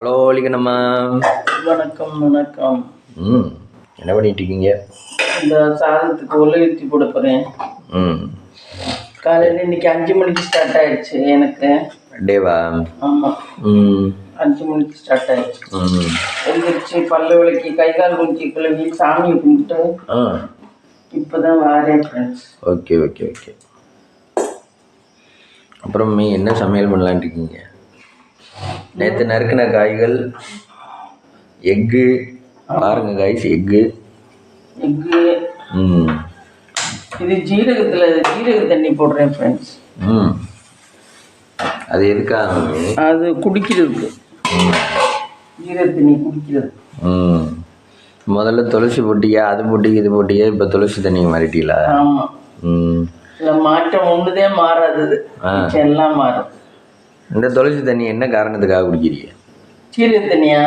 Hello லிங்கண்ணம்மா. வணக்கம். வணக்கம். என்ன பண்ணிட்டு இருக்கீங்க? இந்த சாதத்துக்கு ஊற்றி போட போகிறேன். காலையில் இன்னைக்கு 5 மணிக்கு ஸ்டார்ட் ஆயிடுச்சு எனக்கு டேவா. ஆமாம். 5 மணிக்கு ஸ்டார்ட் ஆயிடுச்சு. எழுந்திரிச்சு பல்லு விளக்கி கை கால் குளிச்சு கிளம்பி சாமி கும்பிட்டு இப்போ தான் வாரேன் ஃப்ரெண்ட்ஸ். Okay okay okay. அப்புறம் என்ன சமையல் பண்ணலான்ட்டு இருக்கீங்க? நேற்று நறுக்கின காய்கள், எக்கு பாருங்க காய்ஸ், எக்கு. இது ஜீரக தண்ணி போடுறேன் ஃப்ரெண்ட்ஸ். அது எதுக்காக? அது குடிக்கிறதுக்கு, ஜீரக தண்ணி குடிக்கிறது. முதல்ல துளசி போட்டியா, அது போட்டிங்க இது போட்டியா, இப்போ துளசி தண்ணி மாறிட்டீங்களா? ஆமாம். இல்லை, மாற்றம் ஒன்றுதே மாறாது, எல்லாம் மாறும். இந்த துளசி தண்ணி என்ன காரணத்துக்காக குடிக்கிறீங்க? ஜீரக தண்ணியா?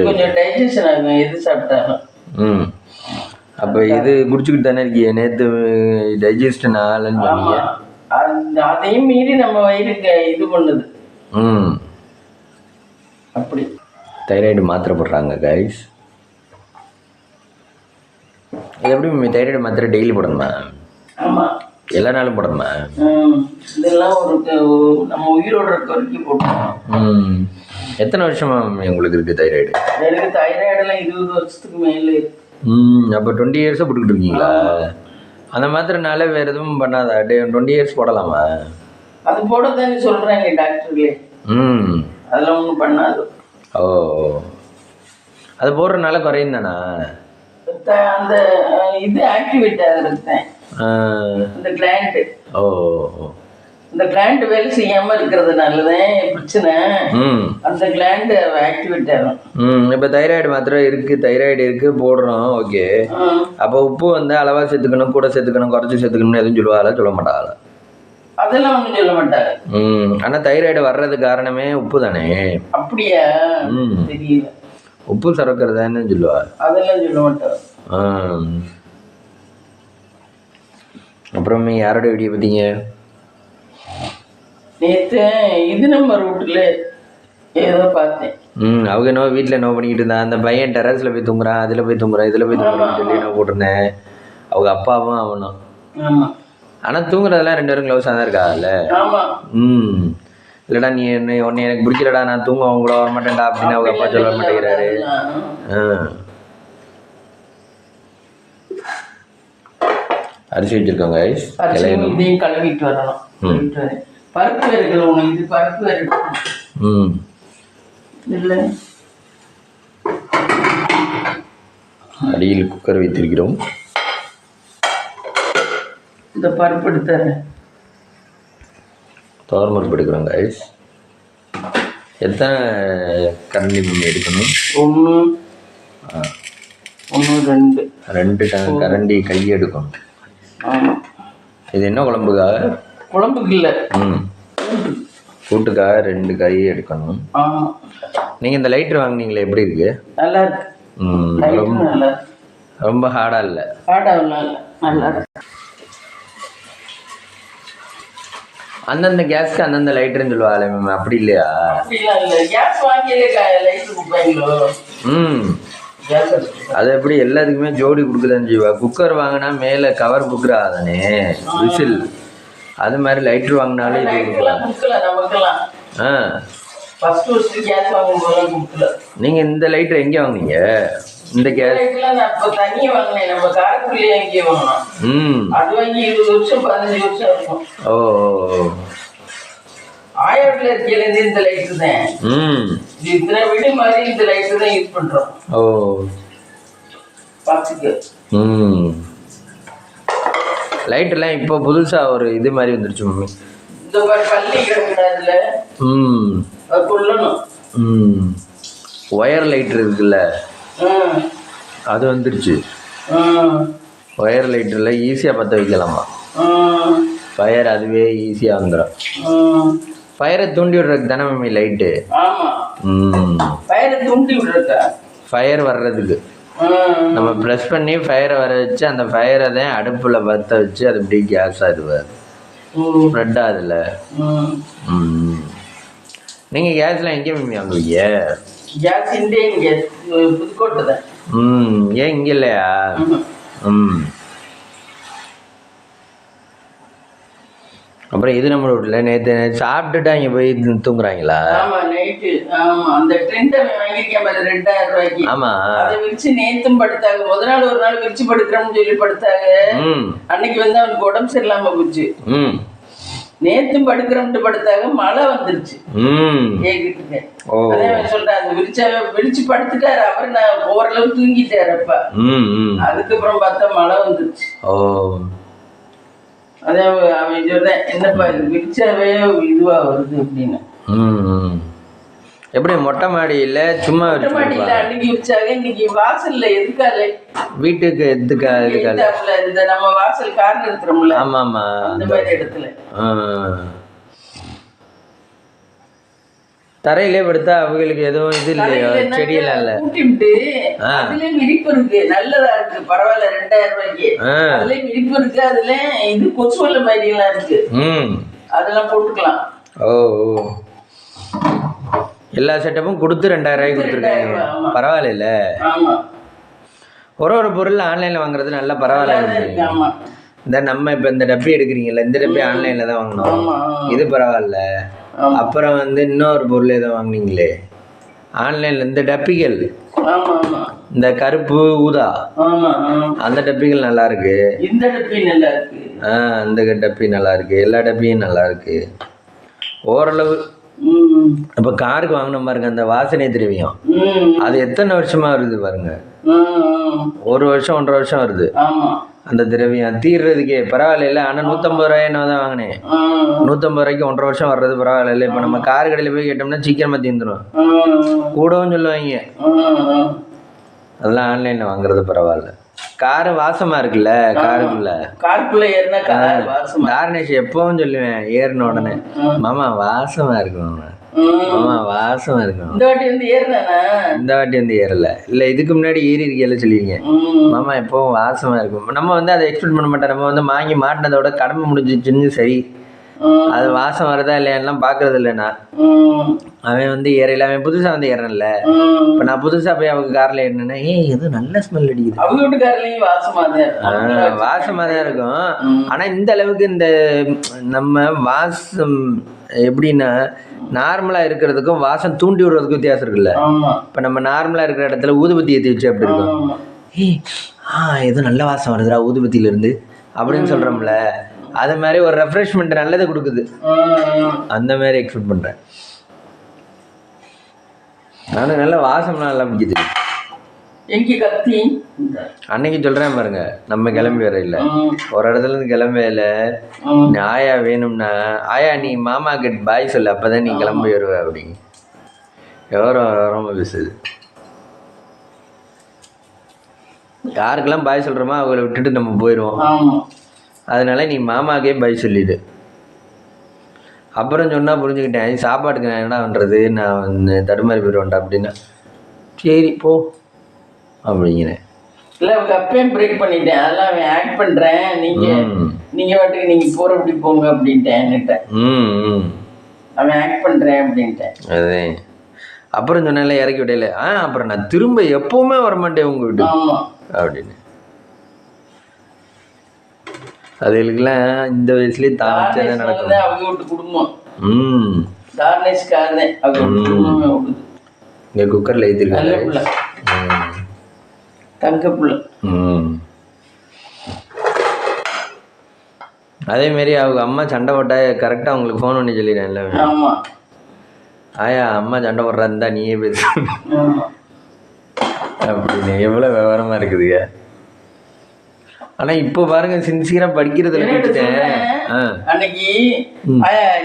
கொஞ்சம் டைஜஷன் ஆகும் எது சாப்பிட்டாலும். அப்போ இது குடிச்சுக்கிட்டு தானே இருக்கீங்க? நேற்று டைஜஷன் ஆகலைன்னு சொன்னீங்க. அதையும் மீறி நம்ம வயிறுக்கு இது பண்ணுது. அப்படி தைராய்டு மாத்திரை போடுறாங்க கைஸ். எப்படி தைராய்டு மாத்திரை டெய்லி போடணுமா? ஆமாம், எல்லா நாளும் போடணுமா? இதெல்லாம் நம்ம உயிரோடு இருக்க வரைக்கும் போட்டோம். எத்தனை வருஷமா உங்களுக்கு இருக்குது தைராய்டு? எனக்கு தைராய்டெல்லாம் 20 வருஷத்துக்கு மேலே இருக்கு. அப்போ 20 இயர்ஸாக போட்டுக்கிட்டு இருக்கீங்களா? அந்த மாத்திரனால வேறு எதுவும் பண்ணாதா? 20 இயர்ஸ் போடலாமா? அது போட தானே சொல்கிறாங்க டாக்டர்களே. அதெல்லாம் ஒன்றும் பண்ணாது. ஓ, அது போடுறதுனால குறையும் தானா? அந்த இது ஆக்டிவேட் ஆகிறது இந்த கிளாண்ட். ஓ, இந்த கிளாண்ட் வேலை செய்யாமல் இருக்கிறதுனாலதான் பிரச்சனை. அந்த கிளாண்ட் ஆக்டிவேட் ஆகும். இப்போ தைராய்டு மாத்திரை இருக்குது, தைராய்டு இருக்குது போடுறோம். ஓகே, அப்போ உப்பு வந்து அளவாக சேர்த்துக்கணும், கூட சேர்த்துக்கணும், குறைச்சி சேர்த்துக்கணும்னு எதுவும் சொல்லுவாங்களா? சொல்ல மாட்டாங்களா? அதெல்லாம் ஒன்றும் சொல்ல மாட்டாங்க. ஆனால் தைராய்டு வர்றதுக்கு காரணமே உப்பு தானே? அப்படியா? தெரியல. உப்பு சுரக்கிறதான்னு சொல்லுவா? அதெல்லாம் சொல்ல மாட்டாங்க. அப்புறம் யாரோட வீடியோ பார்த்தீங்க? நேற்று இது நம்ம ரூட்டில் ஏதோ பார்த்தேன். அவங்க என்ன வீட்டில் என்ன பண்ணிக்கிட்டு இருந்தா, அந்த பையன் டெரஸில் போய் தூங்குறான், அதில் போய் தூங்குறான், இதில் போய் தூங்குறான்னு சொல்லி நான் போட்டிருந்தேன். அவங்க அப்பாவும் அவனும். ஆனால் தூங்குறதெல்லாம் 2 பேரும் க்ளோஸாக தான் இருக்காங்கல்ல? இல்லைடா நீ உன்னை எனக்கு பிடிக்கலடா, நான் தூங்க அவங்க கூட வர மாட்டேன்டா அப்படின்னு அவங்க அப்பா சொல்ல மாட்டேங்கிறாரு. அரிசி வச்சிருக்கோங்க கைஸ். இதையும் கழுவிட்டு வரணும். பருப்பு வேர்கள் ஒன்று, இது பருப்பு வேர்கள் இல்லை. அடியில் குக்கர் வைத்திருக்கிறோம். இந்த பருப்பு எடுத்துறேன். துவரம் பருப்பு எடுக்கிறோம் கைஸ். எத்தனை கரண்டி எடுக்கணும்? 1 2 கரண்டி கை எடுக்கணும். ஆமாம். இது என்ன குழம்புக்காக? குழம்புக்கு இல்லை, கூட்டுக்காக 2 கை எடுக்கணும். நீங்கள் இந்த லைட்டர் வாங்கினீங்களே, எப்படி இருக்கு? நல்லா இருக்கு. ரொம்ப ஹார்டாக இல்லை? நல்லா இருக்கு. அந்தந்த கேஸ்க்கு அந்தந்த லைட்டர்னு சொல்லுவாங்களே மேம், அப்படி இல்லையா? அது எப்படி எல்லாத்துக்குமே ஜோடி கொடுக்குதான்னு செய்வா? குக்கர் வாங்கினா மேலே கவர் கொடுக்குறா தானே, விசில். அது மாதிரி லைட்டர் வாங்கினாலே இது நீங்கள் இந்த லைட்டர் எங்கே வாங்கினீங்க? இந்த கேஸ் ஓ, ஆயிரத்துல இருக்கையில இந்த லைட்டு தான். இத்தனை வீடு மாதிரி இந்த லைட்டு தான் யூஸ் பண்றோம். ஓ, பாத்துக்க. லைட்டெல்லாம் இப்போ புதுசாக ஒரு இது மாதிரி வந்துருச்சு மம்மி. இந்த மாதிரி பள்ளி கிடக்குறதுல கொள்ளணும். ஒயர் லைட்டர் இருக்குல்ல, அது வந்துருச்சு. ஒயர் லைட்டரில் ஈஸியாக பற்ற வைக்கலாமா? ஃபயர் அதுவே ஈஸியாக வந்துடும். ஃபயரை தூண்டி விடுறதுக்கு தானே மம்மி லைட்டு? ஃபயர் வர்றதுக்கு நம்ம ப்ரெஸ் பண்ணி ஃபயரை வர வச்சு அந்த ஃபயரை தான் அடுப்பில் பற்ற வச்சு அது இப்படி கேஸ் ஆகுது, ஸ்ப்ரெட் ஆகுதுல்ல. நீங்கள் கேஸ்லாம் எங்கே மீமி வாங்குவீங்க? கேஸ் இந்தியன் கேஸ் புதுக்கோட்டை தான். ஏன் இங்கே இல்லையா? அப்புறம் இது நம்ம வீட்டில் நேற்று சாப்பிட்டுட்டு அங்கே போய் தூங்குறாங்களா? ஆமா நைட்டு. ஆமா அந்த ட்ரெண்ட் வாங்கியிருக்கேன் பாரு 2000 ரூபாய்க்கு. ஆமா அதை விரிச்சு நேத்தும் படுத்தாங்க. முதல் நாள் ஒரு நாள் விரிச்சு படுக்கிறோம்னு சொல்லி படுத்தாங்க. அன்னைக்கு வந்து அவனுக்கு உடம்பு சரியில்லாம போச்சு. நேத்தும் படுக்கிறோம்ட்டு படுத்தாங்க, மழை வந்துருச்சு. கேக்கிட்டு அதே மாதிரி சொல்றேன், அது விரிச்சு படுத்துட்டாரு அவர். நான் ஓரளவு தூங்கிட்டாரு அப்ப. அதுக்கப்புறம் பார்த்தா மழை வந்துருச்சு. அதே அவன் சொல்றேன், என்னப்பா இது விரிச்சாவே இதுவா வருது அப்படின்னு. எப்படி மொட்டை மாடியில் சும்மா மொட்டை மாடியில் அன்னைக்கு விரிச்சாங்க, இன்னைக்கு வாசல்ல எதுக்கால வீட்டுக்கு எதுக்கால இந்த நம்ம வாசல் கார் நிறுத்துறோம்ல, ஆமா ஆமா அந்த மாதிரி இடத்துல தரையிலே படுத்தா அவங்களுக்கு எதுவும் இது இல்லையோ, செடியெல்லாம் இல்ல. கூட்டிட்டு அதுலயும் விரிப்பு இருக்கு, நல்லதா இருக்கு, பரவாயில்ல 2000 ரூபாய்க்கு. அதுலயும் விரிப்பு இருக்கு, அதுல இது கொசுவல்ல மாதிரி எல்லாம் இருக்கு, அதெல்லாம் போட்டுக்கலாம். ஓ எல்லா செட்டப்பும் கொடுத்து 2000 ரூபாய்க்கு கொடுத்துருக்காங்க. பரவாயில்ல. ஒரு பொருள் ஆன்லைன்ல வாங்குறது நல்லா பரவாயில்ல. இந்த நம்ம இப்போ இந்த டப்பி எடுக்கிறீங்கல்ல, இந்த டப்பி ஆன்லைன்ல தான் வாங்கினோம், இது பரவாயில்ல. அப்புறம் வந்து இன்னொரு பொருள் ஏதோ வாங்கினீங்களே ஆன்லைன்ல, இந்த டப்பிகள், இந்த கருப்பு ஊதா அந்த டப்பிகள் நல்லா இருக்கு. இந்த டப்பி நல்லா இருக்கு. அந்த டப்பி நல்லா இருக்கு. எல்லா டப்பியும் நல்லா இருக்கு ஓரளவு. இப்ப காருக்கு வாங்கின பாருங்க, அந்த வாசனை திரவியம், அது எத்தனை வருஷமா வருது பாருங்க. 1 வருஷம் 1.5 வருஷம் வருது அந்த திரவியம் தீர்றதுக்கே. பரவாயில்ல. ஆனா 150 ரூபாய் என்ன தான் வாங்கினேன். 150 ரூபாய்க்கு 1.5 வருஷம் வர்றது பரவாயில்ல. இப்ப நம்ம கார் கடையில போய் கேட்டோம்னா சீக்கிரமா தீர்ந்துடும், கூடவும் சொல்லுவாங்க. அதெல்லாம் ஆன்லைன்ல வாங்குறது பரவாயில்ல. காரு வாசமா இருக்குல்ல, காருக்குள்ள ஏறினா கார்னேஷ் எப்பவும் சொல்லுவேன் ஏறின உடனே, மாமா வாசமா இருக்கும், மாமா வாசமா இருக்கும். இந்த வாட்டி வந்து ஏறல. இல்ல இதுக்கு முன்னாடி ஏறி இருக்கல சொல்லிருங்க, மாமா எப்பவும் வாசமா இருக்கும். நம்ம வந்து அதை எக்ஸ்பெக்ட் பண்ண மாட்டோம். நம்ம வந்து வாங்கி மாட்டினதோட கடமை முடிஞ்சிச்சுன்னு சரி, அது வாசம் வருதா இல்லையான்லாம் பாக்குறது இல்லைண்ணா. அவன் வந்து ஏறல, அவன் புதுசா வந்து ஏறல. இப்ப நான் புதுசா போய் அவங்க கார்ல ஏறினேன்னா, எதுவும் நல்ல ஸ்மெல் அடிக்குது, அவங்க வீட்டுக்காரலையும் வாசமா தான் இருக்கும். ஆனா இந்த அளவுக்கு இந்த நம்ம வாசம் எப்படின்னா, நார்மலா இருக்கிறதுக்கும் வாசம் தூண்டி விடுறதுக்கும் வித்தியாசம் இருக்குல்ல. இப்ப நம்ம நார்மலா இருக்கிற இடத்துல ஊதுபத்தி ஏற்றி வச்சு அப்படி இருக்கும், ஏதோ நல்ல வாசம் வருதுடா ஊதுபத்தியில இருந்து அப்படின்னு சொல்றோம்ல. அது மாதிரி ஒரு ரெஃப்ரெஷ்மெண்ட் நல்லது கொடுக்குது, அந்த மாதிரி எக்ஸ்பெக்ட் பண்றேன். நானும் நல்ல வாசம்லாம் நல்லா பிடிக்குது. அன்னைக்கு சொல்றேன் பாருங்க, நம்ம கிளம்பி வரையில ஒரு இடத்துல இருந்து கிளம்பையில, ஆயா வேணும்னா, ஆயா நீ மாமா கிட்ட பாய் சொல்லு, அப்பதான் நீ கிளம்பி வருவ அப்படிங்க. ரொம்ப பேசுது. யாருக்கெல்லாம் பாய் சொல்றோமோ அவங்கள விட்டுட்டு நம்ம போயிடுவோம். அதனால நீ மாமாக்கே பாய் சொல்லிடு. அப்புறம் சொன்னா புரிஞ்சுக்கிட்டேன், சாப்பாட்டுக்கு நான் என்ன பண்றது, நான் வந்து தடுமாறி போயிடுவேன்டா அப்படின்னா, சரி போ அப்படிங்கிறேன். இல்லை அவங்க அப்பயும் பிரேக் பண்ணிட்டேன், அதெல்லாம் அவன் ஆக்ட் பண்ணுறேன், நீங்கள் வாட்டுக்கு நீங்கள் போகிறபடி போங்க அப்படின்ட்டேன். அவன் ஆக்ட் பண்ணுறேன் அப்படின்ட்டேன். அதே அப்புறம் சொன்னால இறக்கி விடையில, அப்புறம் நான் திரும்ப எப்பவுமே வரமாட்டேன் உங்க வீட்டு அப்படின்னு. அதுகளுக்கெல்லாம் இந்த வயசுலயே தாமச்சாதான் நடக்கும். அவங்க வீட்டு குடும்பம் இங்க குக்கர்ல ஏத்திருக்காங்க, தங்க புள்ள. அதே மாதிரி அவங்க அம்மா சண்டை போட்டா கரெக்டா அவங்களுக்கு ஃபோன் பண்ணி சொல்லிடுறேன்ல, ஆயா அம்மா சண்டை போடுறா இருந்தா நீயே பேசு அப்படின்னு. எவ்வளவு விவரமா இருக்குதுங்க. ஆனா இப்ப பாருங்க சின்சியரா படிக்கிறதுல அன்னைக்கு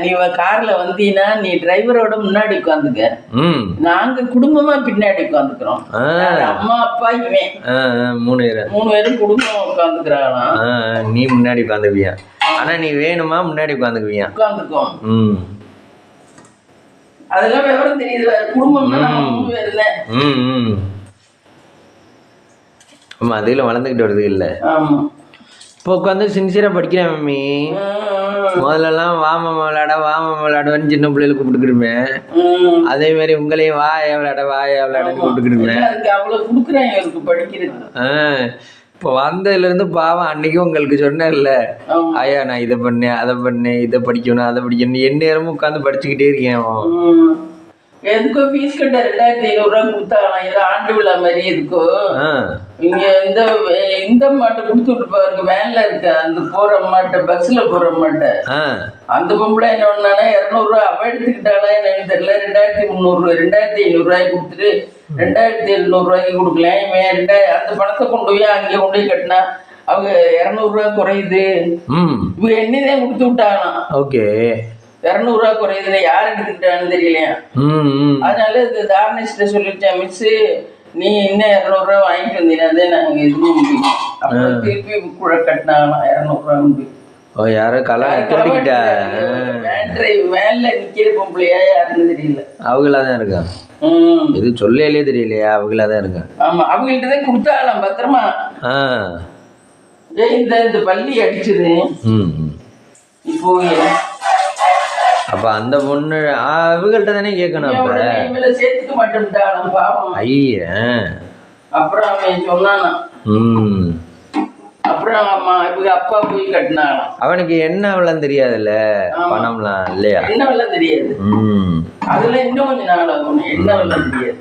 நீ கார்ல வந்தீங்கன்னா நீ டிரைவரோட முன்னாடி உட்காந்துக்க, நாங்க குடும்பமா பின்னாடி உட்காந்துக்கிறோம். அம்மா அப்பா இவன் 3 பேரும் குடும்பமா உட்காந்துக்கிறானா, நீ முன்னாடி உட்காந்துக்குவியா. ஆனா நீ வேணுமா முன்னாடி உட்காந்துக்குவியா, உட்காந்துக்கோ. அதெல்லாம் விவரம் தெரியுது, குடும்பம்னா நம்ம 3 பேர்ல. ஆமா அதுல வளர்ந்துகிட்டு வருது இல்ல. இப்போ உட்காந்து சின்சியராக படிக்கிறேன் மம்மி. முதல்லலாம் வாம விளையாடுவேன்னு சின்ன பிள்ளைகளுக்கு கூப்பிட்டுக்கிடுமே. அதே மாதிரி உங்களையும் விளையாடன்னு கூப்பிட்டுக்கிடுமே. இப்போ வந்ததுலேருந்து பாவம் அன்னைக்கு உங்களுக்கு சொன்னேன்ல, ஐயா நான் இதை பண்ணேன் அதை பண்ணேன் இதை படிக்கணும் அதை படிக்கணும் என் நேரமும் உட்காந்து படிச்சுக்கிட்டே இருக்கேன். எதுக்கோ ஃபீஸ் கட்ட 2500 கொடுத்தாங்களாம், ஏதோ ஆண்டு விழா மாதிரி எதுக்கோ. இங்க இந்த மாட்டை கொடுத்து விட்டு பாருங்க, வேன்ல இருக்க அந்த போற மாட்டை, பஸ்ல போற மாட்டை. அந்த பொம்பளை என்ன பண்ணானா 200 அவ எடுத்துக்கிட்டாளா என்னன்னு தெரியல. 2300 2500 கொடுத்துட்டு 2700 கொடுக்கல. அந்த பணத்தை கொண்டு போய் அங்கே கொண்டு போய் கட்டினா அவங்க 200 குறையுது. இவங்க என்னதான் கொடுத்து விட்டாங்களாம். ஓகே 200 குறையுதுல யார் எடுத்துக்கிட்டான்னு தெரியலையா. அதனால இது தாரணேஷ்ட சொல்லிட்டேன், மிஸ் நீ இன்னும் 200 வாங்கிட்டு வந்தீங்கன்னா அதே நாங்க எதுவும் முடியும். அப்புறம் திருப்பி கூட கட்டினாங்களாம் 200 யாரோ வேன்ல நிக்கிற பொம்பளையா யாருன்னு தெரியல. அவங்களாதான் இருக்காங்க. இது சொல்லலே தெரியலையா, அவங்களாதான் இருக்காங்க. ஆமா அவங்கள்ட்ட தான் கொடுத்தாங்களாம் பத்திரமா. இந்த பள்ளி அடிச்சது இப்போ. அப்ப அந்த பொண்ணு அவங்கள்ட்ட தானே கேட்கணும். அப்ப சேர்த்துக்க மாட்டேன்ட்டாலும் பாவம். ஐயா அப்புறம் அவன் சொன்னானா. அப்புறம் இவங்க அப்பா போய் கட்டினாங்களாம். அவனுக்கு என்ன அவளாம் தெரியாதுல்ல, பணம்லாம் இல்லையா, என்ன வெள்ளம் தெரியாது. அதுல இன்னும் கொஞ்சம் நாள் ஆகும். என்ன வெள்ளம் தெரியாது.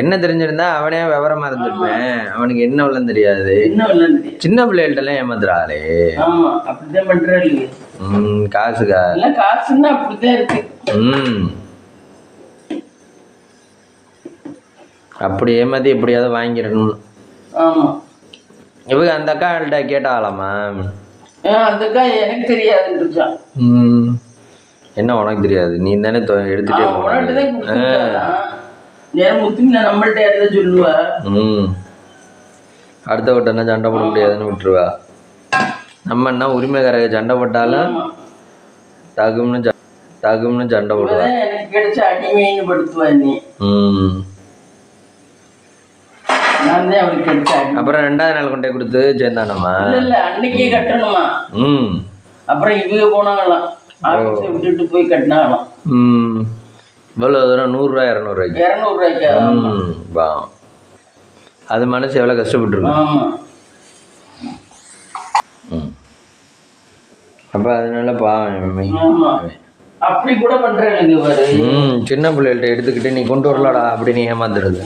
என்ன தெரிஞ்சிருந்தா அவனே விவரமா இருந்திருப்பேன். அவனுக்கு என்ன வெள்ளம் தெரியாது. என்ன வெள்ளம் தெரியாது. சின்ன பிள்ளைகள்ட்ட எல்லாம் ஏமாத்துறாளே. ஆமா அப்படிதான் பண்றாரு. காசுக்கா காசுன்னா அப்படிதான் இருக்கு. அப்படி ஏமாத்தி எப்படியாவது வாங்கிடணும். ஆமா இவங்க அந்த அக்காள்கிட்ட கேட்டாலாமா? அந்த அக்கா எனக்கு தெரியாதுன்னு. என்ன உனக்கு தெரியாது, நீ தானே எடுத்துட்டே நம்மள்ட்ட யாரும் சொல்லுவா. அடுத்த விட்டா சண்டை போட முடியாதுன்னு விட்டுருவா. நம்ம என்ன உரிமைக்காரங்க சண்டை போட்டாலும் தகும்னு சண்டை போடுவா. எனக்கு கிடைச்ச அடிமைன்னு படுத்துவா நீ. அப்புறம் 2வது நாள் கொண்டே கொடுத்து சேர்ந்தானம்மா. இல்ல அன்னைக்கே கட்டணுமா. அப்புறம் இவங்க போனாங்களாம், ஆபீஸை விட்டுட்டு போய் கட்டினாங்களாம். இவ்வளவு தூரம் 100 200 அது மனசு எவ்வளவு கஷ்டப்பட்டுருக்கும். அப்ப அதனால பாவம் அப்படி கூட பண்றாங்க பாரு. சின்ன பிள்ளைகள்ட்ட எடுத்துக்கிட்டு நீ கொண்டு வரலடா அப்படின்னு ஏமாத்துறது.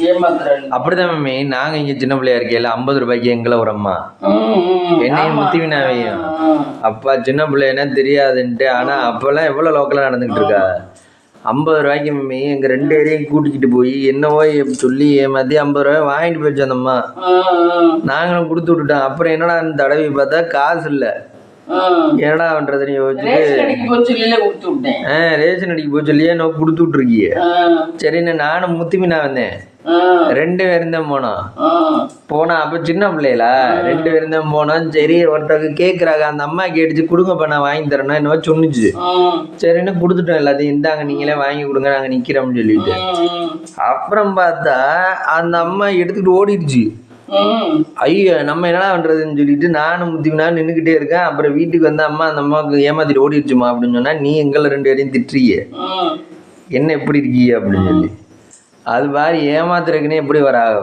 அப்படிதான் மம்மி நாங்க இங்க சின்ன பிள்ளையா இருக்கையில 50 ரூபாய்க்கு எங்களை ஒரு அம்மா என்னையும் முத்திவினாவையும். அப்பா சின்ன பிள்ளைன்னா தெரியாதுன்ட்டு. ஆனா அப்பெல்லாம் எவ்வளவு லோக்கலா நடந்துகிட்டு இருக்கா. 50 ரூபாய்க்கு மம்மி எங்க 2 பேரையும் கூட்டிக்கிட்டு போய் என்னவோ சொல்லி ஏமாத்தி 50 ரூபாய் வாங்கிட்டு போயிடுச்சு அந்த அம்மா. நாங்களும் கொடுத்து விட்டுட்டோம். அப்புறம் என்னடா தடவை பார்த்தா காசு இல்ல, என்னடா பண்றதுன்னு யோசிச்சுட்டு ரேஷன் அடிக்க போய் சொல்லியே நான் கொடுத்து விட்டுருக்கிய. சரின்னு நானும் முத்துமினா வந்தேன். 2 பேரும் தான் போனா. அப்ப சின்ன பிள்ளைகளா 2 பேரும் தான் போனோம். சரி ஒருத்தருக்கு கேக்குறாங்க, அந்த அம்மா கேட்டுச்சு கொடுங்கப்பா நான் வாங்கி தரேன்னா என்னவோ சொன்னுச்சு. சரின்னு கொடுத்துட்டோம் எல்லாத்தையும். இந்தாங்க நீங்களே வாங்கி கொடுங்க நாங்க நிக்கிறோம்னு சொல்லிட்டு. அப்புறம் பார்த்தா அந்த அம்மா எடுத்துக்கிட்டு ஓடிடுச்சு. ஐயோ நம்ம என்னடா பண்றதுன்னு சொல்லிட்டு நானும் முத்தினா நின்றுக்கிட்டே இருக்கேன். அப்புறம் வீட்டுக்கு வந்து அம்மா அந்த அம்மாவுக்கு ஏமாத்திட்டு ஓடிடுச்சுமா அப்படின்னு சொன்னா, நீ எங்களை 2 பேரையும் திட்டுறிய, என்ன எப்படி இருக்கீங்க அப்படின்னு சொல்லி. அது மாதிரி ஏமாத்துறதுக்குன்னே எப்படி வராக.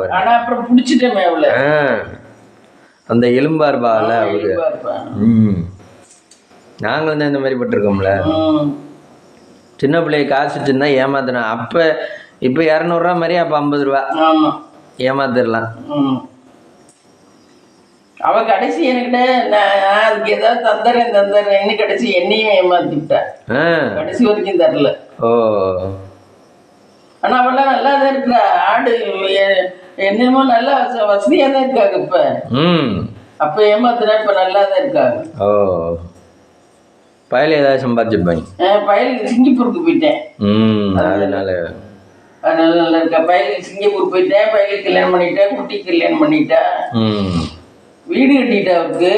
அந்த எலும்பார்பால அவரு. நாங்களும் தான் இந்த மாதிரி பட்டிருக்கோம்ல. சின்ன பிள்ளைய காசு வச்சுருந்தா ஏமாத்தினா. அப்ப இப்ப 200 ரூபா மாதிரி, அப்ப 50 ரூபா ஏமாத்திரலாம். அவ கடைசி என்கிட்ட அதுக்கு ஏதாவது தந்துறேன்னு கடைசி என்னையும் ஏமாத்திட்டா. கடைசி வரைக்கும் தரல. ஆனா அவெல்லாம் நல்லா தான் இருக்கிறா. ஆடு என்னமோ நல்லா வசதியா தான் இருக்காங்க இப்ப. அப்ப ஏமாத்துனா இப்ப நல்லா தான் இருக்காங்க. பயல் ஏதாவது சம்பாதிச்சிருப்பாங்க. பயல் சிங்கப்பூருக்கு போயிட்டேன். அதனால நல்லா இருக்கா. பயலுக்கு சிங்கப்பூர் போயிட்டேன். பயலுக்கு கல்யாணம் பண்ணிட்டேன். குட்டி கல்யாணம் பண்ணிட்டா. வீடு கட்டிட்டா அவருக்கு.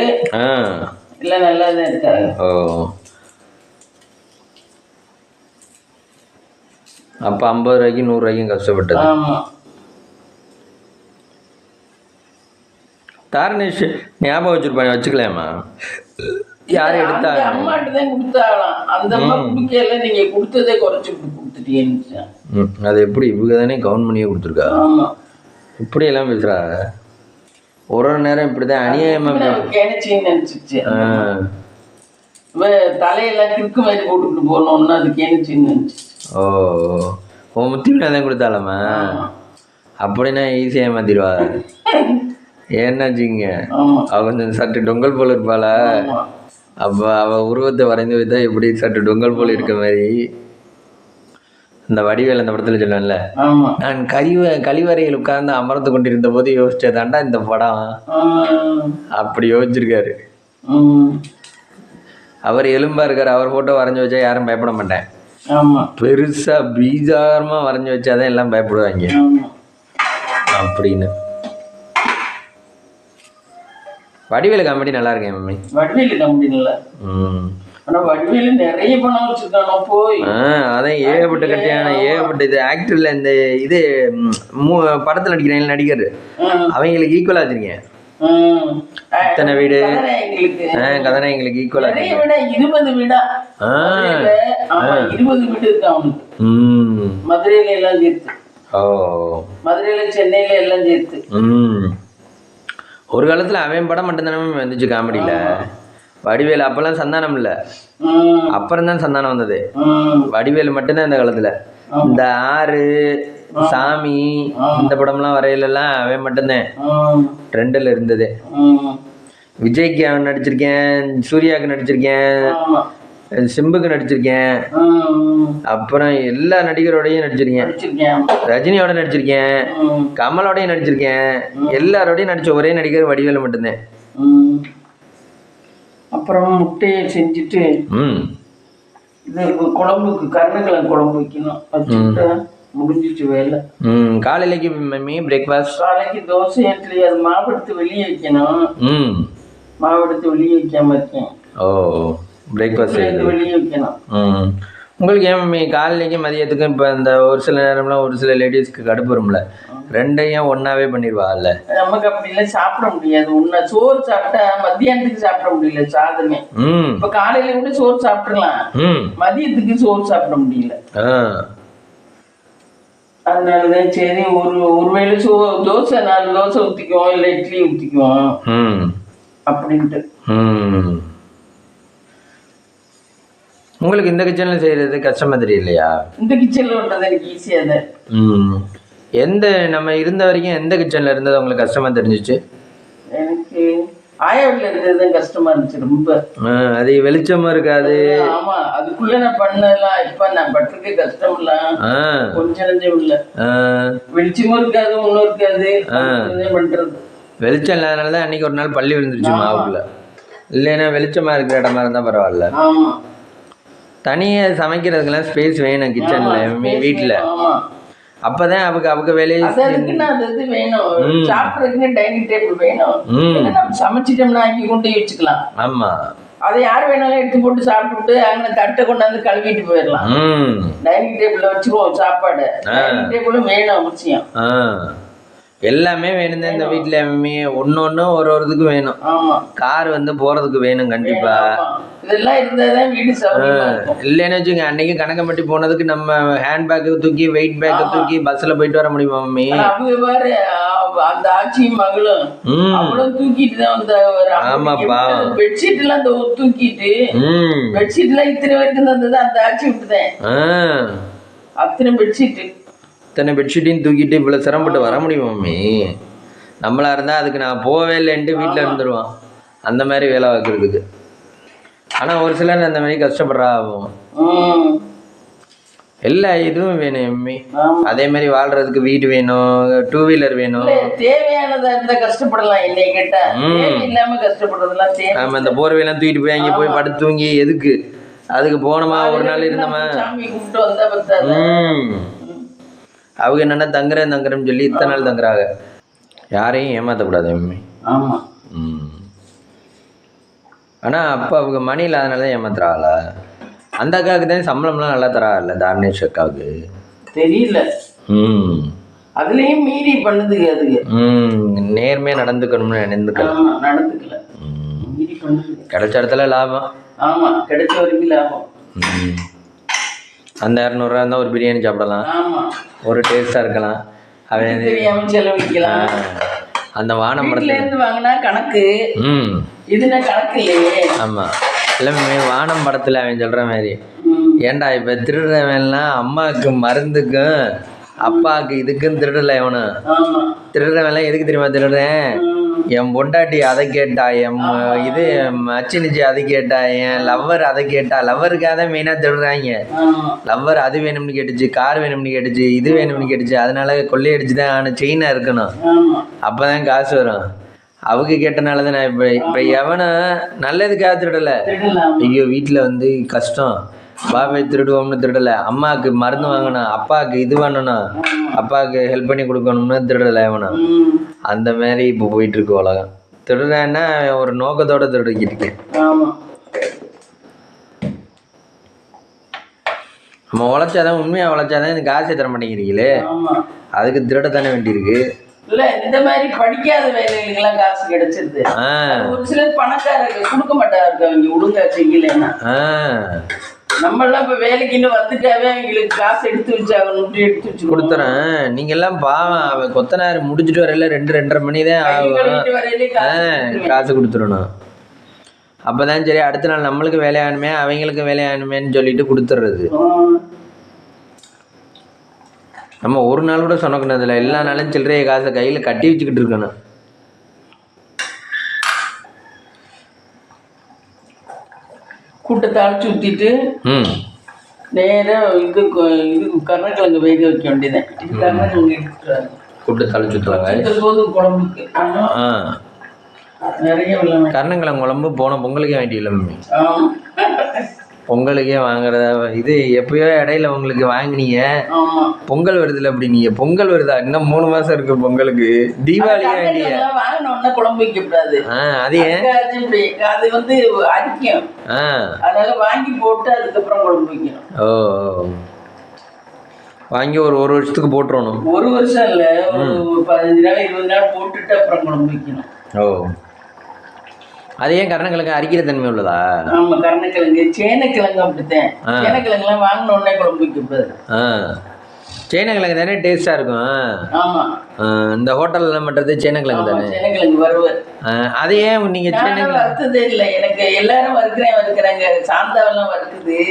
எல்லாம் நல்லா தான் இருக்காங்க. அப்ப 50 ரூபாய்க்கு 100 ரூபாய்க்கும் கஷ்டப்பட்டது. ஆமா தாரணேஷ் ஞாபகம் வச்சிருப்பாங்க, வச்சுக்கலாமா? யார் எடுத்தா? அம்மாட்ட தான் கொடுத்தாங்களாம். அந்த அம்மா குடிக்கல, நீங்க கொடுத்ததே குறைச்சி கொடுத்துட்டீங்க. அது எப்படி இவங்க தானே கவுண்ட் பண்ணியே கொடுத்துருக்கா? ஆமா, இப்படி எல்லாம் பேசுறா. ஒரு நேரம் இப்படிதான் அநியாயமா கிணச்சின்னு நினைச்சிச்சு. தலையெல்லாம் கிறுக்கு மாதிரி போட்டுக்கிட்டு போனோம்னா அது கிணச்சின்னு நினைச்சிச்சு. ஓ முத்தி தான் கொடுத்தாலம்மா? அப்படின்னா ஈஸியாக ஏமாத்திடுவா. ஏன்னாச்சுங்க, அவ கொஞ்சம் சற்று டொங்கல் போல இருப்பாளா? அப்போ அவள் உருவத்தை வரைந்து வைத்தா எப்படி சற்று டொங்கல் போல் இருக்க மாதிரி இந்த வடிவேல் அந்த படத்தில் சொல்லுவேன்ல, நான் கழிவறையில் உட்கார்ந்து அமர்ந்து கொண்டிருந்த போது யோசிச்சதாண்டா இந்த படம், அப்படி யோசிச்சிருக்காரு. அவர் எலும்பா இருக்காரு, அவர் போட்டோ வரைஞ்சி வச்சா யாரும் பயப்பட மாட்டேன். பெருசா பீஜாரமா வரைஞ்சி வச்சாதான் எல்லாம் பயப்படுவாங்க அப்படின்னு. வடிவேலு காமெடி நல்லா இருக்கேன் மம்மி. வடிவேலு காமெடி நல்லா. ஆனா வடிவேலு நிறைய பணம் வச்சிருக்கானோ போய். அதான் ஏகப்பட்ட கட்டியான ஏகப்பட்ட இது ஆக்டர்ல இந்த இது படத்துல நடிக்கிறேன் நடிகர் அவங்களுக்கு ஈக்குவலா வச்சிருக்கேன். இத்தனை வீடு கதாநாயகங்களுக்கு ஈக்குவலா 20 வீடா 20 வீடு இருக்கு அவனுக்கு. மதுரையில எல்லாம் சேர்த்து. மதுரையில சென்னையில எல்லாம் சேர்த்து. ஒரு காலத்துல அவன் படம் மட்டும்தானே வந்துச்சு காமெடியில. வடிவேலு அப்பெல்லாம் சந்தானம் இல்ல, அப்புறம் தான் சந்தானம் வந்தது. வடிவேலு மட்டும்தான் இந்த காலத்துல. இந்த ஆறு சாமி இந்த படம்லாம் வரையிலெல்லாம் அவன் மட்டும்தான் ட்ரெண்டில் இருந்தது. விஜய்க்கு அவன் நடிச்சிருக்கேன், சூர்யாவுக்கு நடிச்சிருக்கேன், சிம்புக்கு நடிச்சிருக்கேன், அப்புறம் எல்லா நடிகரோடையும் நடிச்சிருக்கேன், ரஜினியோட நடிச்சிருக்கேன், கமலோடையும் நடிச்சிருக்கேன். எல்லாரோடையும் நடிச்ச ஒரே நடிகர் வடிவேலு மட்டும்தான். அப்புறம் முட்டையை செஞ்சுட்டு இது குழம்புக்கு கருணக்கிழங்கு குழம்பு வைக்கணும், வச்சுட்டு முடிஞ்சிச்சு வேலை. காலையிலைக்கு மம்மி பிரேக்ஃபாஸ்ட்? காலைக்கு தோசை இட்லி. அது மாவு எடுத்து வெளியே வைக்கணும். மாவு எடுத்து வெளியே வைக்காம இருக்கேன். பிரேக்ஃபாஸ்ட் வெளியே வைக்கணும். உங்களுக்கு ஏன் மம்மி காலையிலைக்கு மதியத்துக்கும் இப்போ இந்த ஒரு சில நேரம்லாம் ஒரு சில லேடிஸ்க்கு கடுப்பு வரும்ல, ரெண்டையும் ஒன்னாவே பண்ணிடுவாங்கல்ல? நமக்கு அப்படி இல்லை, சாப்பிட முடியாது. ஒன்னா சோறு சாப்பிட்டா மத்தியானத்துக்கு சாப்பிட முடியல சாதமே. இப்ப காலையில கூட சோறு சாப்பிட்டுலாம், மதியத்துக்கு சோறு சாப்பிட முடியல. அதனாலதான் சரி ஒருவேளை தோசை 4 தோசை ஊத்திக்குவோம், இல்ல இட்லி ஊத்திக்குவோம் அப்படின்ட்டு. உங்களுக்கு இந்த கிச்சன்ல செய்யறது கஷ்டமா தெரியலையா? இந்த கிச்சன்ல பண்றது எனக்கு ஈஸியா தான். எந்த நம்ம இருந்த வரைக்கும் எந்த கிச்சன்ல இருந்தது உங்களுக்கு கஷ்டமா தெரிஞ்சிச்சு? எனக்கு ஆயாவில இருந்ததுதான் கஷ்டமா இருந்துச்சு ரொம்ப. அது வெளிச்சமா இருக்காது. ஆமா, அதுக்குள்ள நான் பண்ணலாம். இப்ப நான் பட்டிருக்க கஷ்டம் இல்ல, கொஞ்சம் நஞ்சம் இல்ல. வெளிச்சமும் இருக்காது, ஒன்னும் இருக்காது, பண்றது. வெளிச்சம் இல்லாதனாலதான் அன்னைக்கு ஒரு நாள் பள்ளி விழுந்துருச்சு மாவுக்குள்ள. இல்லைன்னா வெளிச்சமா இருக்கிற இடமா இருந்தா பரவாயில்ல. தனியா சமைக்கிறதுக்கெல்லாம் ஸ்பேஸ் வேணும் கிச்சன்ல வீட்டுல. அப்பதான் அவங்க வேலையை வேணும். சாப்பிடறதுக்குன்னு டைனிங் டேபிள் வேணும். நம்ம சமைச்சிட்டோம்னா ஆக்கி கொண்டு வச்சுக்கலாம். ஆமா, அதை யார் வேணாலும் எடுத்து போட்டு சாப்பிட்டுட்டு அங்கே தட்டை கொண்டாந்து கழுவிட்டு போயிடலாம். டைனிங் டேபிள்ல வச்சுருவோம் சாப்பாடு. டைனிங் டேபிளும் வேணும் அவசியம். எல்லாமே வேணும் தான் இந்த வீட்டுல. ஒன்னொன்னு ஒரு இதுக்கு வேணும். கார் வந்து போறதுக்கு வேணும் கண்டிப்பா. இதெல்லாம் இருந்தாதான் வீடு இல்லைன்னு வச்சுங்க, அன்னைக்கு கணக்கம்பட்டி போனதுக்கு நம்ம ஹேண்ட் பேக்கு தூக்கி வெயிட் பேக்கை தூக்கி பஸ்ல போயிட்டு வர முடியுமா மம்மி? அவங்க பாரு அந்த ஆச்சியும் மகளும் அவளும் தூக்கிட்டு தான் வந்தாங்க. ஆமாப்பா, பெட்ஷீட் எல்லாம் தூக்கிட்டு பெட்ஷீட் எல்லாம் இத்தனை வரைக்கும் தந்தது அந்த ஆச்சி விட்டுதேன். அத்தனை பெட்ஷீட் இத்தனை பெட்ஷீட்டையும் தூக்கிட்டு இவ்வளோ சிரமப்பட்டு வர முடியும் மம்மி? நம்மளா இருந்தால் அதுக்கு நான் போவே இல்லைன்ட்டு வீட்டில் இருந்துருவான் அந்த மாதிரி வேலை பார்க்குறதுக்கு. ஆனால் ஒரு சிலர் அந்த மாதிரி கஷ்டப்படுறா ஆகும். எல்லா இதுவும் வேணும் மம்மி. அதே மாதிரி வாழ்றதுக்கு வீடு வேணும், 2 வீலர் வேணும். தேவையானதா இருந்தா கஷ்டப்படலாம், என்னை கேட்டா. இல்லாம கஷ்டப்படுறதுலாம் தேவை. நம்ம இந்த போர்வையெல்லாம் தூக்கிட்டு போய் அங்கே போய் படுத்து தூங்கி எதுக்கு? அதுக்கு போனோமா ஒரு நாள் இருந்தோமா, சாமி கும்பிட்டு வந்தா பத்தாது. அவங்க என்னன்னா தங்குறேன்னு சொல்லி இத்தனை நாள் தங்குறாங்க. யாரையும் ஏமாற்றக்கூடாது மம்மி. ஆமா. ஆனால் அப்போ அவங்க மணி இல்லாதனால தான் ஏமாத்துறாங்களா? அந்த அக்காவுக்கு தான் சம்பளம்லாம் நல்லா தராங்கல்ல தாரணேஷ் அக்காவுக்கு? தெரியல. அதுலயும் மீறி பண்ணுதுங்க அதுக்கு. நேர்மையா நடந்துக்கணும்னு நினைந்துக்கலாம். நடந்துக்கல, மீறி பண்ணுது. கிடைச்ச இடத்துல லாபம். ஆமா, கிடைச்ச வரைக்கும் லாபம். அந்த 200 ரூபா இருந்தால் ஒரு பிரியாணி சாப்பிடலாம். ஆமா, ஒரு டேஸ்டா இருக்கலாம். அவன் தெரியாம செலவழிக்கலாம். அந்த வானம் படத்துல இருந்து வாங்கினா கணக்கு, இதுனா கணக்கு இல்லையே. ஆமா, இல்லை வானம் படத்துல அவன் சொல்ற மாதிரி, ஏன்டா இப்ப திருடுறவன்லாம் அம்மாவுக்கு மருந்துக்கும் அப்பாவுக்கு இதுக்கும் திருடல. எவனும் திருடுறவன்லாம் எதுக்கு தெரியுமா திருடுறேன்? என் பொண்டாட்டி அதை கேட்டா, என் இது மச்சினிச்சு அதை கேட்டா, என் லவ்வர் அதை கேட்டா. லவ்வருக்காக தான் மெயினாக திருடுறாங்க. லவ்வர் அது வேணும்னு கேட்டுச்சு, கார் வேணும்னு கேட்டுச்சு, இது வேணும்னு கேட்டுச்சு, அதனால கொள்ளையடிச்சு தான் ஆனால் செயினாக இருக்கணும். அப்போ தான் காசு வரும். அவங்க கேட்டனால தான் நான் இப்போ எவனும் நல்லதுக்காக திருடலை. ஐயோ வீட்டில் வந்து கஷ்டம், பாபாய் திருடுவோம்னு திருடலை. அம்மாவுக்கு மருந்து வாங்கணும், அப்பாவுக்கு இது பண்ணணும், அப்பாவுக்கு ஹெல்ப் பண்ணி கொடுக்கணும்னு திருடலை எவனும். அந்த மாதிரி இப்போ போயிட்டு இருக்கு உலகம். திருடுறேன்னா ஒரு நோக்கத்தோட திருடிக்கிட்டு இருக்கேன். நம்ம உழைச்சாதான், உண்மையாக உழைச்சாதான் எனக்கு காசை தர மாட்டேங்கிறீங்களே, அதுக்கு திருட தானே வேண்டியிருக்கு. இல்ல இந்த மாதிரி படிக்காத வேலைகளுக்கெல்லாம் காசு கிடைச்சிருது. ஒரு சிலர் பணக்காரங்க கொடுக்க மாட்டாங்க, அவங்க ஒழுங்கா செய்யலைன்னா. நம்ம எல்லாம் இப்ப வேலைக்கு இன்னும் வந்துட்டாவே அவங்களுக்கு காசு எடுத்து வச்சாகணும், எடுத்து வச்சு கொடுத்துறேன். நீங்க எல்லாம் பாவம், அவன் கொத்தனார் முடிச்சுட்டு வரையில 2-2:30 மணி தான் ஆகும், காசு கொடுத்துடணும். அப்பதான் சரி அடுத்த நாள் நம்மளுக்கு வேலையானுமே அவங்களுக்கு வேலையானுமேன்னு சொல்லிட்டு கொடுத்துட்றது. நம்ம ஒரு நாள் கூட சொன்னதில்லை, எல்லா நாளும் சில்லறைய காசை கையில கட்டி வச்சுக்கிட்டு இருக்கணும். கூட்டத்தை அழைச்சி ஊற்றிட்டு நேராக இது கருணக்கிழங்கு வேக வைக்க வேண்டியதான். கருணக்கிழங்கு எடுத்துட்டு கூட்டத்தை அழைச்சி ஊற்றுவாங்க போது குழம்புக்கு. நிறைய கருணக்கிழங்கு குழம்பு போன பொங்கலுக்கே வேண்டிய பொங்கலுக்கே வாங்குறத இது எப்பயோ இடையில உங்களுக்கு வாங்கினீங்க. பொங்கல் வருதுல, அப்படி நீங்க பொங்கல் வருதா, இன்னும் 3 மாசம் இருக்கு பொங்கலுக்கு. தீபாவளியே வேண்டிய வாங்கினோம்னா குழம்பு வைக்கக்கூடாது. அது ஏன்? அது வந்து அரிக்கும், அதனால வாங்கி போட்டு அதுக்கப்புறம் குழம்பு வைக்கணும். ஓ, வாங்கி ஒரு வருஷத்துக்கு போட்டுறணும். ஒரு வருஷம் இல்ல, ஒரு 15 நாள் 20 நாள் போட்டுட்டு அப்புறம் குழம்பு வைக்கணும். ஓ, அது ஏன்? கருணக்கிழங்கு அரிக்கிற தன்மை உள்ளதா? ஆமா, கருணக்கிழங்கு சேனக்கிழங்கு அப்படித்தான். சேனக்கிழங்கு எல்லாம் வாங்கின உடனே குழம்பு வைக்கக்கூடாது. சேனக்கிழங்கு தானே டேஸ்டா இருக்கும். ஆமா, இந்த ஹோட்டல்ல மட்டும் சேனக்கிழங்கு தானே. சேனக்கிழங்கு வறுவல். அது ஏன் நீங்க சேனக்கிழங்கு வறுத்ததே இல்லை? எனக்கு எல்லாரும் வறுக்கிறாங்க, சாந்தாவெல்லாம் வறுக்குது,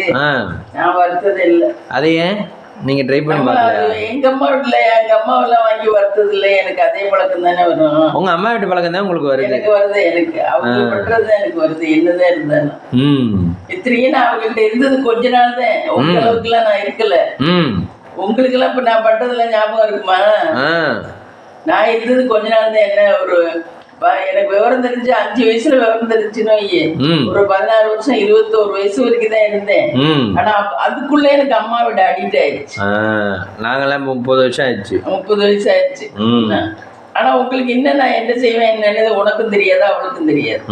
நான் வறுத்ததே இல்லை. அது ஏன் நீங்க ட்ரை பண்ணி பார்க்கல? எங்க அம்மா வீட்டுல எங்க அம்மாவெல்லாம் வாங்கி வறுத்தது இல்லை. எனக்கு அதே பழக்கம் தானே வரும். உங்க அம்மா வீட்டு பழக்கம் தான் உங்களுக்கு வருது. எனக்கு வருது, எனக்கு அவங்க பண்றதுதான் எனக்கு வருது, என்னதான் இருந்தாலும். இத்தனையும் நான் அவங்கள்ட்ட இருந்தது கொஞ்ச நாள் தான், உங்க அளவுக்கு எல்லாம் நான் இருக்கல. உங்களுக்கு எல்லாம் இப்ப நான் பண்றதுல ஞாபகம் இருக்குமா? நான் இருந்தது கொஞ்ச நாள் தான். என்ன ஒரு எனக்கு விவரம் தெரிஞ்சு 5 வயசுல விவரம் தெரிஞ்சுன்னு ஒரு 16 வருஷம் 21 வயசு வரைக்கும் தான் இருந்தேன். ஆனா அதுக்குள்ள எனக்கு அம்மா விட அடிக்ட் ஆயிடுச்சு. நாங்கெல்லாம் 30 வருஷம் ஆயிடுச்சு. 30 வயசு ஆயிடுச்சு. ஆனா உங்களுக்கு இன்னும் நான் என்ன செய்வேன் என்னன்னு உனக்கும் தெரியாது, அவளுக்கும் தெரியாது.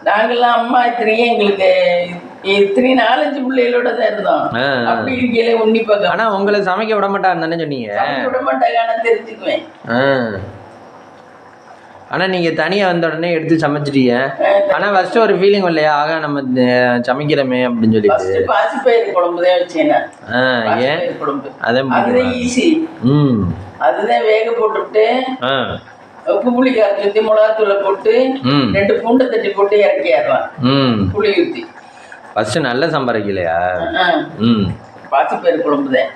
நாங்கெல்லாம் அம்மா இத்தனையே எங்களுக்கு இத்தனை 4-5 பிள்ளைகளோட தான் இருந்தோம். அப்படி இருக்கையில உன்னிப்பாங்க. ஆனா உங்களை சமைக்க விட மாட்டாங்க தானே சொன்னீங்க? விட மாட்டாங்க, ஆனா தெரிஞ்சுக்குவேன். ஆனா நீங்க தனியா வந்த உடனே எடுத்து சமைச்சிட்டீங்க. ஆனா ஃபர்ஸ்ட் ஒரு ஃபீலிங் இல்லையா, ஆக நம்ம சமைக்கிறோமே அப்படின்னு சொல்லிட்டு? பாசிப்பயிறு குழம்பு தான் வச்சேன். ஏன்? அதுதான் ஈஸி. அதுதான் வேக போட்டுட்டு உப்பு புளி கரைச்சி ஊற்றி மிளகாத்தூளை போட்டு 2 பூண்டை தட்டி போட்டு இறக்கிடலாம். புளி ஊற்றி ஃபர்ஸ்ட் நல்ல சம்பாதிக்கலையா? பாசிப்பயிறு குழம்பு தான்.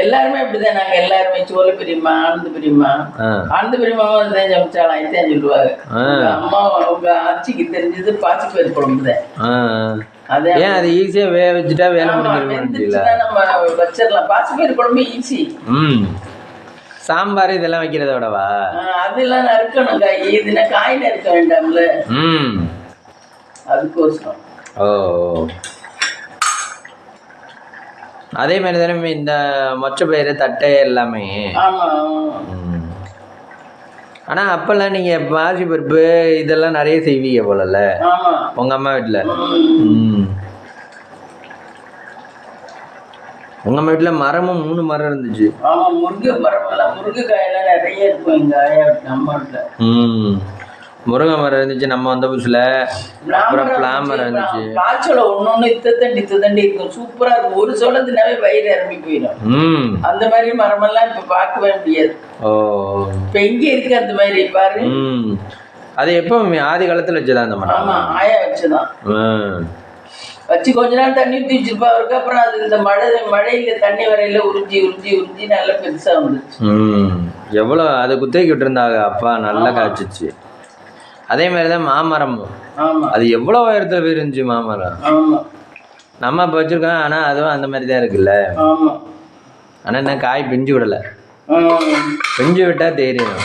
எல்லாருமே அப்படிதான். நாங்க எல்லாருமே சோழ பெரியம்மா, ஆனந்த பெரியம்மா, ஆனந்த பெரியம்மாவும் தான் சமைச்சாலாம், இதுதான் சொல்லுவாங்க. அம்மா அவங்க ஆட்சிக்கு தெரிஞ்சது பாசிப்பயிறு குழம்பு தான். ஏன் அது ஈஸியா வேக வச்சுட்டா வேலை முடிஞ்சிருமா? நம்ம வச்சிடலாம். பாசிப்பயிறு குழம்பு ஈஸி. சாம்பார் இதெல்லாம் வைக்கிறத விடவா? அதெல்லாம் நறுக்கணும், காய் இதுனா காய் நறுக்க வேண்டாம்ல, அதுக்கோசரம். ஓ, அதே மாதிரி தானே இந்த மொச்சப்பயிறு தட்டை எல்லாமே. ஆனா அப்பெல்லாம் நீங்க பாசி பருப்பு இதெல்லாம் நிறைய செய்வீங்க போலல உங்க அம்மா வீட்டுல. உங்கள் வீட்டில் மரமும் 3 மரம் இருந்துச்சு. ஆமாம், முருங்கை மரமெல்லாம் முருங்கைக்காயெல்லாம் நிறைய இருக்கும் எங்கள் ஆயா நம்ம வீட்டில். முருங்கை மரம் இருந்துச்சு நம்ம வந்த புதுசுல. அப்புறம் பிளாமரம் இருந்துச்சு. காய்ச்சல ஒன்னொன்னு இத்தத்தண்டி இருக்கும், சூப்பரா இருக்கும். ஒரு சோளத்தினாவே வயிறு இறங்கி போயிடும். அந்த மாதிரி மரமெல்லாம் இப்ப பார்க்கவே முடியாது. இப்ப எங்க இருக்கு அந்த மாதிரி பாரு. அது எப்போ ஆதி காலத்துல வச்சுதான் அந்த மரம்? ஆமா, ஆயா வச்சுதான் வச்சு கொஞ்ச நாள் தண்ணி ஊற்றி வச்சிருப்பா. அவருக்கு அப்புறம் அது இந்த மழையில தண்ணி வரையில உறிஞ்சி உறிஞ்சி உறிஞ்சி நல்லா பெருசா வந்துச்சு. எவ்வளோ அதை குத்தகைக்கு விட்டுருந்தாங்க அப்பா, நல்லா காய்ச்சிச்சு. அதே மாதிரிதான் மாமரமும். அது எவ்வளோ உயரத்துல இருந்துச்சு மாமரம். நம்ம இப்போ வச்சிருக்கோம், ஆனா அதுவும் அந்த மாதிரி தான் இருக்குல்ல. ஆனா என்ன காய் பிஞ்சு விடல, பிஞ்சு விட்டா தெரியும்.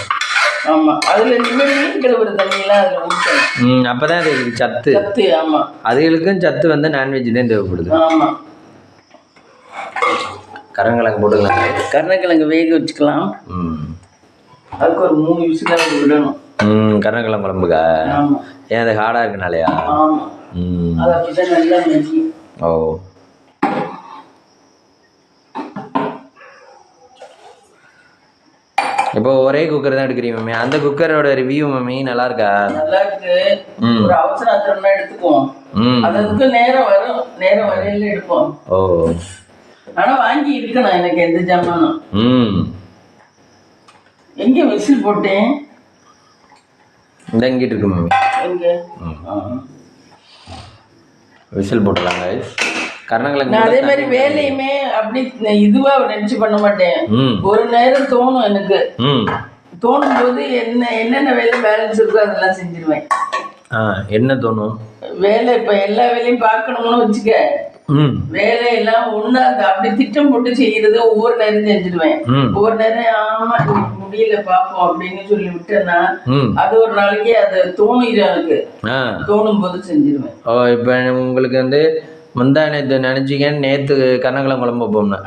அதுல மீன் கழுவுற தண்ணியெல்லாம் அதுல ஊற்றணும். அப்பதான் தெரியுது சத்து. ஆமா, அதுகளுக்கும் சத்து வந்து நான்வெஜ் தான் தேவைப்படுது. கருணக்கிழங்கு போட்டுக்கலாம். கருணக்கிழங்கு வேக வச்சுக்கலாம். அதுக்கு ஒரு 3 விசில் விடணும். கருணக்கிழங்கு குழம்புக்கா? ஏன் அது ஹார்டா இருக்குனாலயா? அது அப்படிதான் நல்லா நெஞ்சு. ஓ, இப்போ ஒரே குக்கர் தான் எடுக்கிறீங்க மம்மி. அந்த குக்கரோட ரிவ்யூ மம்மி நல்லா இருக்கா? நல்லா இருக்கு. ஒரு அவசரத்துல எடுத்துக்குவோம், அதுக்கு நேரம் வரும், நேரம் வரையில எடுப்போம். ஓ, ஆனா வாங்கி இருக்கணும் எனக்கு எந்த ஜாமானும். எங்க விசில் போட்டேன்? இந்த இங்கிட்டு இருக்கு மம்மி. எங்க விசில் போட்டுலாங்க. கருணக்கிழங்கு அதே மாதிரி வேலையுமே அப்படி இதுவா நினைச்சு பண்ண மாட்டேன். ஒரு நேரம் தோணும் எனக்கு, தோணும் போது என்னென்ன வேலை பேலன்ஸ் இருக்கோ அதெல்லாம் செஞ்சிருவேன். என்ன தோணும்? வேலை இப்ப எல்லா வேலையும் பார்க்கணும்னு வச்சுக்க, வேலையெல்லாம் ஒண்ணு அப்படி திட்டம் போட்டு செய்யறது ஒவ்வொரு நேரம் செஞ்சிடுவேன். ஒவ்வொரு நேரம் ஆமா முடியல பாப்போம் அப்படின்னு சொல்லி விட்டேன்னா அது ஒரு நாளைக்கு அது தோணிடும் எனக்கு. தோணும் போது செஞ்சிருவேன். இப்ப உங்களுக்கு வந்து முந்தா நேற்று நினைச்சிங்க நேற்று கருணக்கிழங்கு குழம்பு வைப்போம்னா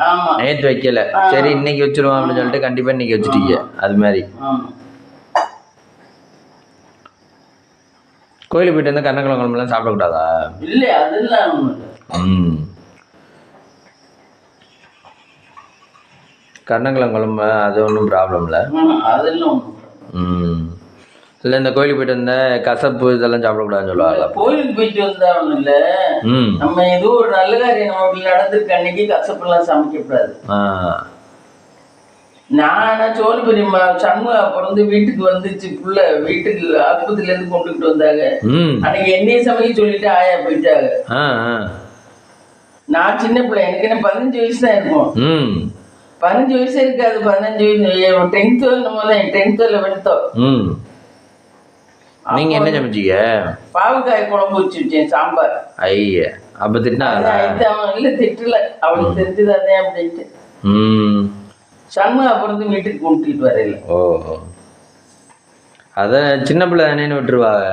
நேற்று வைக்கல, சரி இன்னைக்கு வச்சிருவோம் அப்படின்னு சொல்லிட்டு கண்டிப்பா இன்னைக்கு வச்சுட்டீங்க. அது மாதிரி கோயிலுக்கு போயிட்டு வந்து கருணக்கிழங்கு குழம்புலாம் சாப்பிடக்கூடாதா? இல்ல, அதெல்லாம் கருணக்கிழங்கு குழம்பு அது ஒன்றும் ப்ராப்ளம் இல்லை. அதெல்லாம் இல்லை இந்த கோயிலுக்கு போயிட்டு வந்த கசப்பு இதெல்லாம் சாப்பிடக்கூடாதுன்னு சொல்லுவாங்க. கோயிலுக்கு போயிட்டு வந்தா ஒன்றும் இல்லை, நம்ம ஏதோ ஒரு நல்ல காரியம் நம்ம வீட்டில் நடந்திருக்கு அன்னைக்கு கசப்பெல்லாம் சமைக்கக்கூடாது. நான் சோழ பெரியம்மா சண்முக பிறந்து வீட்டுக்கு வந்துச்சு புள்ள, வீட்டுக்கு ஆஸ்பத்திரியில இருந்து கொண்டுகிட்டு வந்தாங்க. அன்னைக்கு என்னைய சமைக்க சொல்லிட்டு ஆயா போயிட்டாங்க. நான் சின்ன பிள்ளை, எனக்கு என்ன 15 வயசு தான் இருக்கும். 15 வயசு இருக்காது, 15 வயசு 10th நம்ம தான் 10th 11th. நீங்க என்ன சமைச்சீங்க? பாவக்காய் குழம்பு வச்சு வச்சேன், சாம்பார். ஐயா, அப்ப திட்டினா இல்ல திட்டல, அவளுக்கு தெரிஞ்சுதானே அப்படின்ட்டு. சண்முக பிறந்து வீட்டுக்கு கூட்டிட்டு வரையில. ஓ, அத சின்ன பிள்ளை தானேன்னு விட்டுருவாங்க.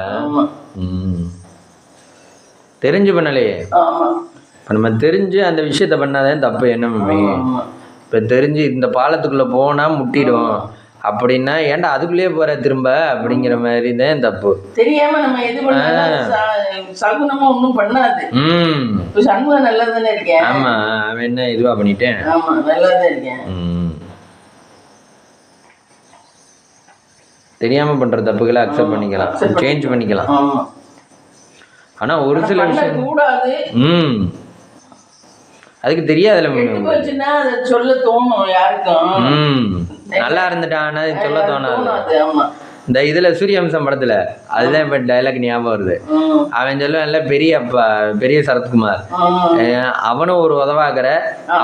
தெரிஞ்சு பண்ணலையே. இப்ப நம்ம தெரிஞ்சு அந்த விஷயத்த பண்ணாதான் தப்பு. என்ன மம்மி, இப்ப தெரிஞ்சு இந்த பாலத்துக்குள்ள போனா முட்டிடும் அப்படின்னா ஏன்டா அதுக்குள்ளேயே போற திரும்ப அப்படிங்கிற மாதிரி தான் தப்பு. தெரியாம நம்ம எது பண்ணாலும் சகுனமா ஒண்ணும் பண்ணாது. இப்ப சண்முகம் நல்லா தானே இருக்கேன். ஆமா, அவன் என்ன இதுவா பண்ணிட்டேன். ஆமா, நல்லா தான் இருக்கேன். தெரியாம பண்ற தப்புகளை அக்செப்ட் பண்ணிக்கலாம், சேஞ்ச் பண்ணிக்கலாம். ஆனா ஒரு சில விஷயம் கூடாது. அதுக்கு தெரியாதுல சொல்ல தோணும் யாருக்கும். நல்லா இருந்துட்டான் சொல்ல தோணாது. இந்த இதுல சூரியவம்சம் படத்துல அதுதான் இப்ப டைலாக் ஞாபகம் வருது. அவன் சொல்லுவான்ல பெரிய சரத்குமார், அவனும் ஒரு உதவாக்கரை,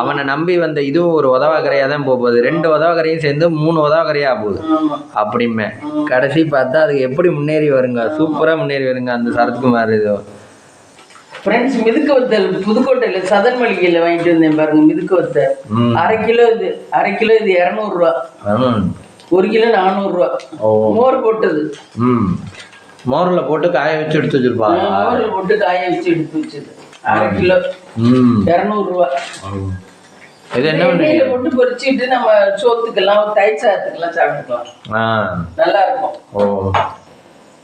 அவனை நம்பி வந்த இதுவும் ஒரு உதவாக்கரையா தான் போகுது, 2 உதவாக்கரையும் சேர்ந்து 3 உதவாக்கரையா போகுது அப்படிமே. கடைசி பார்த்தா அதுக்கு எப்படி முன்னேறி வருங்க, சூப்பரா முன்னேறி வருங்க அந்த சரத்குமார். இது ஃப்ரெண்ட்ஸ், மிதுக்கு வத்தல் புதுக்கோட்டையில சதன் மளிகையில வாங்கிட்டு வந்தேன் பாருங்க. மிதுக்கு வத்தல் 1/2 கிலோ, இது 1/2 கிலோ, இது 200 ரூபா. 1 கிலோ 400 ரூபா. மோர் போட்டது. மோர்ல போட்டு காய வச்சு எடுத்து வச்சிருப்பாங்க. மோர்ல போட்டு காய வச்சு எடுத்து வச்சது 1/2 கிலோ 200 ரூபா. இது என்ன எண்ணெயில போட்டு பொரிச்சுட்டு நம்ம சோத்துக்கெல்லாம் தயிர் சாதத்துக்கெல்லாம் சாப்பிட்டுக்கலாம், நல்லா இருக்கும்.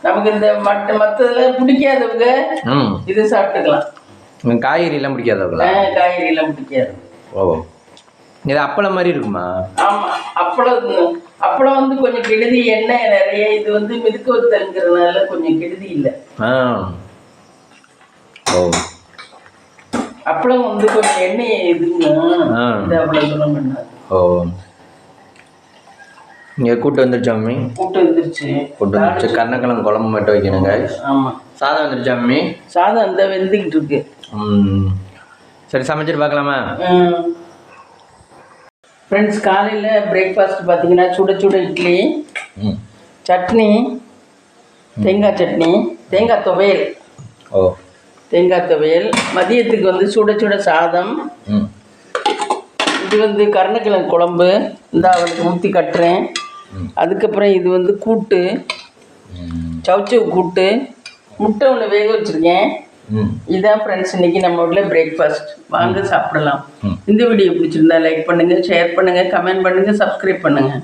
நமக்கு இந்த மத்ததெல்லாம் பிடிக்காதவங்க இது சாப்பிட்டுக்கலாம். காய்கறி எல்லாம் பிடிக்காதவங்களா? காய்கறி எல்லாம் பிடிக்காது. இது அப்பளம் மாதிரி இருக்குமா? ஆமா, அப்பளம் வந்து கொஞ்சம் கெடுதி, எண்ணெய் நிறைய. இது வந்து மிதுக்கு வத்தல்ங்கிறதுனால கொஞ்சம் கெடுதி இல்லை. ஓ, அப்பளம் வந்து கொஞ்சம் எண்ணெய் இதுங்க, இந்த அவ்வளவு தூரம் பண்ணாது. ஓ, இங்கே கூட்டு வந்துருச்சா மம்மி? கூட்டு வந்துருச்சு. கருணக்கிழங்கு குழம்பு மட்டும் வைக்கணுங்க. ஆமாம். சாதம் வந்துருச்சா மம்மி? சாதம் அந்த வெந்துக்கிட்டு இருக்கு. சரி, சமைச்சிட்டு பார்க்கலாமா? ஃப்ரெண்ட்ஸ், காலையில் பிரேக்ஃபாஸ்ட் பார்த்தீங்கன்னா சுட சுட இட்லி, சட்னி, தேங்காய் சட்னி, தேங்காய் துவையல். ஓ, தேங்காய் துவையல். மதியத்துக்கு வந்து சுட சுட சாதம். இது வந்து கருணக்கிழங்கு குழம்பு, இந்த அவளுக்கு ஊற்றி கட்டுறேன். அதுக்கப்புறம் இது வந்து கூட்டு, சவுச்சவு கூட்டு, முட்டை ஒன்று வேக வச்சுருக்கேன். இதுதான் ஃப்ரெண்ட்ஸ் இன்னைக்கு நம்ம வீட்டில் பிரேக்ஃபாஸ்ட். வாங்க சாப்பிடலாம். இந்த வீடியோ பிடிச்சிருந்தா லைக் பண்ணுங்கள், ஷேர் பண்ணுங்கள், கமெண்ட் பண்ணுங்கள், சப்ஸ்கிரைப் பண்ணுங்கள்.